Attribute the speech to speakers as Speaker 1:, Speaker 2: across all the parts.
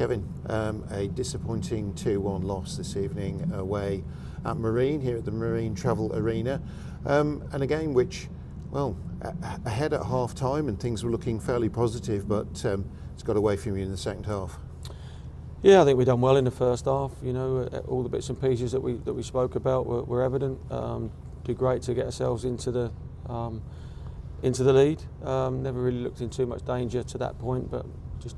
Speaker 1: Kevin, a disappointing 2-1 loss this evening away at Marine, here at the Marine Travel Arena, and a game which, well, ahead at half time and things were looking fairly positive, but it's got away from you in the second half.
Speaker 2: Yeah, I think we've done well in the first half. You know, all the bits and pieces that we spoke about were evident. Did great to get ourselves into the lead. Never really looked in too much danger to that point, but just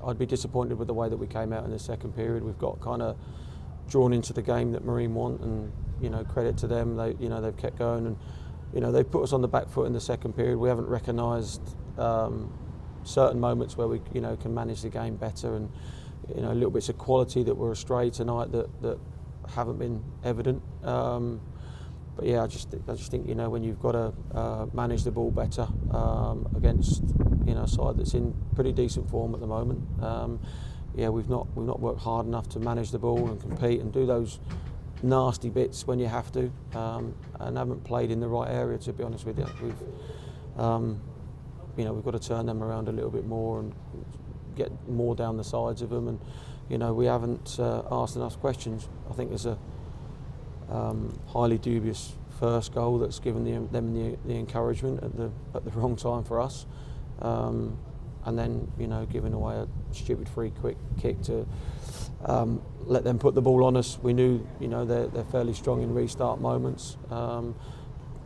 Speaker 2: I'd be disappointed with the way that we came out in the second period. We've got kind of drawn into the game that Marine want, and you know, credit to them. They've kept going, and you know, they've put us on the back foot in the second period. We haven't recognised certain moments where we can manage the game better, and a little bits of quality that were astray tonight that haven't been evident. But yeah, I just think when you've got to manage the ball better against a side that's in pretty decent form at the moment. We've not worked hard enough to manage the ball and compete and do those nasty bits when you have to, and haven't played in the right area, to be honest with you. We've got to turn them around a little bit more and get more down the sides of them, and we haven't asked enough questions. I think there's a highly dubious first goal that's given them the encouragement at the wrong time for us, and then giving away a stupid free kick to let them put the ball on us. We knew they're fairly strong in restart moments.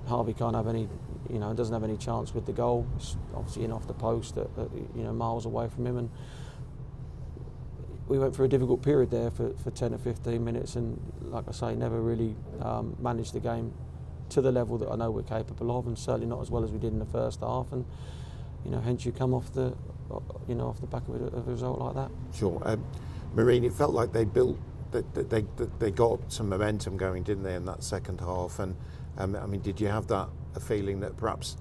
Speaker 2: Harvey can't have any, doesn't have any chance with the goal. It's obviously in off the post, miles away from him, and we went through a difficult period there for 10 or 15 minutes, and like I say, never really managed the game to the level that I know we're capable of, and certainly not as well as we did in the first half. And hence you come off the back of a result like that. Sure.
Speaker 1: Marine, it felt like they built, they got some momentum going, didn't they, in that second half? And did you have a feeling that perhaps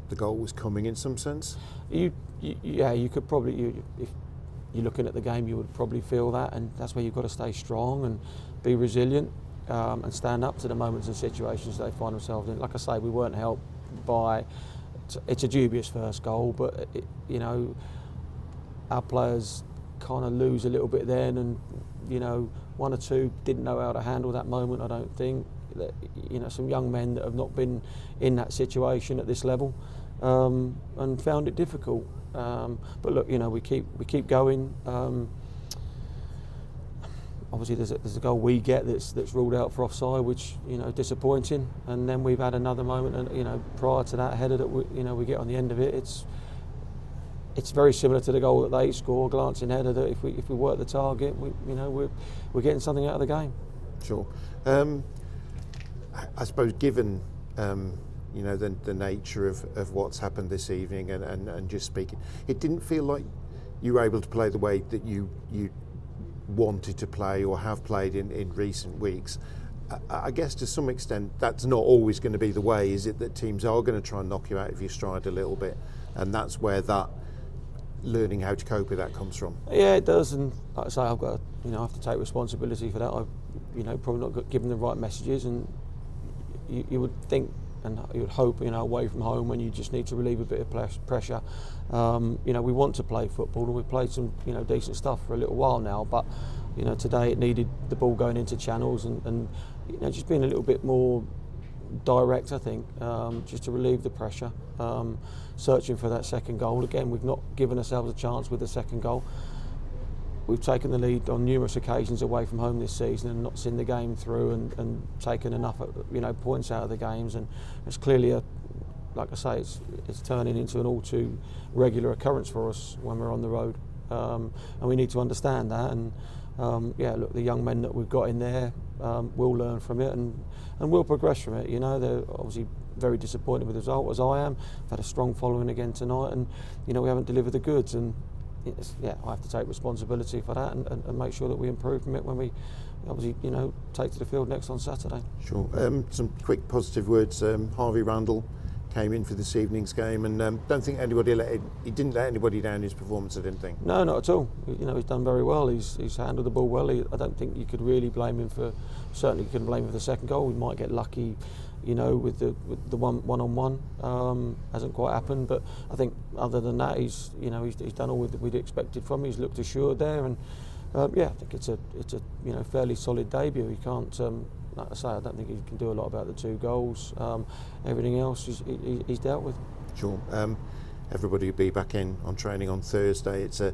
Speaker 1: the goal was coming in some sense?
Speaker 2: You could probably, if you're looking at the game, you would probably feel that, and that's where you've got to stay strong and be resilient, and stand up to the moments and situations they find themselves in. Like I say, we weren't helped by, it's a dubious first goal, but our players kind of lose a little bit then, and one or two didn't know how to handle that moment. I don't think that, some young men that have not been in that situation at this level, and found it difficult. But look, we keep going. Obviously, there's a goal we get that's ruled out for offside, which disappointing. And then we've had another moment, and prior to that header that we get on the end of it, it's very similar to the goal that they score, glancing header. That if we work the target, we're getting something out of the game.
Speaker 1: Sure. I suppose given the nature of what's happened this evening, and just speaking, it didn't feel like you were able to play the way that you wanted to play or have played in recent weeks. I guess to some extent that's not always going to be the way, is it, that teams are going to try and knock you out of your stride a little bit, and that's where that learning how to cope with that comes from?
Speaker 2: Yeah, it does, and like I say, I've got I have to take responsibility for that. I've probably not got given the right messages, and you would think, and you would hope, away from home, when you just need to relieve a bit of pressure. We want to play football, and we've played some, decent stuff for a little while now. But, today it needed the ball going into channels, and just being a little bit more direct, I think, just to relieve the pressure. Searching for that second goal. Again, we've not given ourselves a chance with the second goal. We've taken the lead on numerous occasions away from home this season and not seen the game through, and taken enough points out of the games, and it's clearly like I say, it's turning into an all too regular occurrence for us when we're on the road, and we need to understand that. And look, the young men that we've got in there will learn from it, and will progress from it. They're obviously very disappointed with the result, as I am. I've had a strong following again tonight, and we haven't delivered the goods, and I have to take responsibility for that, and make sure that we improve from it when we obviously take to the field next on Saturday.
Speaker 1: Sure. Some quick positive words. Harvey Randall came in for this evening's game, and don't think he didn't let anybody down in his performance, I didn't think.
Speaker 2: No, not at all. He's done very well. He's handled the ball well. I don't think you could really blame him for. Certainly, you couldn't blame him for the second goal. We might get lucky, with the one-on-one hasn't quite happened. But I think other than that, he's done all that we'd expected from him. He's looked assured there, and I think it's a fairly solid debut. He can't. Like I say, I don't think he can do a lot about the 2 goals. Everything else he's dealt with.
Speaker 1: Sure. Everybody will be back in on training on Thursday. It's a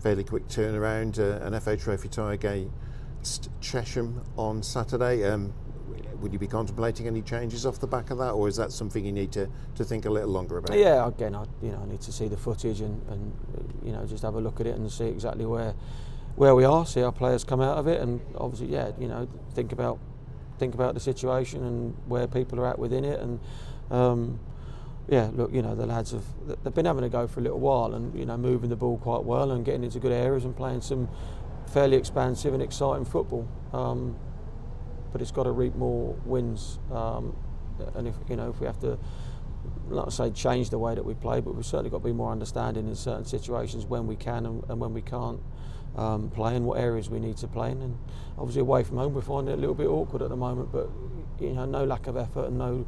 Speaker 1: fairly quick turnaround. An FA Trophy tie against Chesham on Saturday. Would you be contemplating any changes off the back of that, or is that something you need to think a little longer about?
Speaker 2: Yeah, again, I need to see the footage and just have a look at it and see exactly where we are, see our players come out of it, and obviously, think about the situation and where people are at within it. And look, the lads they've been having a go for a little while, and moving the ball quite well and getting into good areas and playing some fairly expansive and exciting football. But it's got to reap more wins, and if we have to, not to say change the way that we play, but we've certainly got to be more understanding in certain situations when we can and when we can't play, and what areas we need to play in. And obviously away from home we're finding it a little bit awkward at the moment, but no lack of effort and no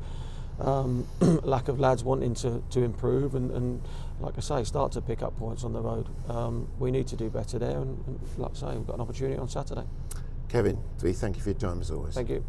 Speaker 2: lack of lads wanting to improve and like I say, start to pick up points on the road. We need to do better there, and like I say, we've got an opportunity on Saturday.
Speaker 1: Kevin, thank you for your time as always.
Speaker 2: Thank you.